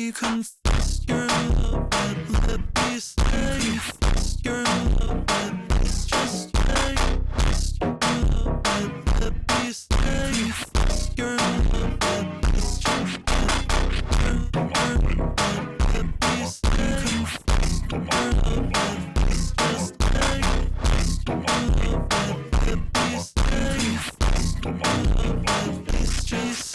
me confess your love, but let me stay. Confess your love, but it's just stay. Confess your love, but let me stay. Confess your love, but it's just stay. Let me stay. Confess your love, but it's just stay. Confess your love, but let me stay. Confess your love, but it's just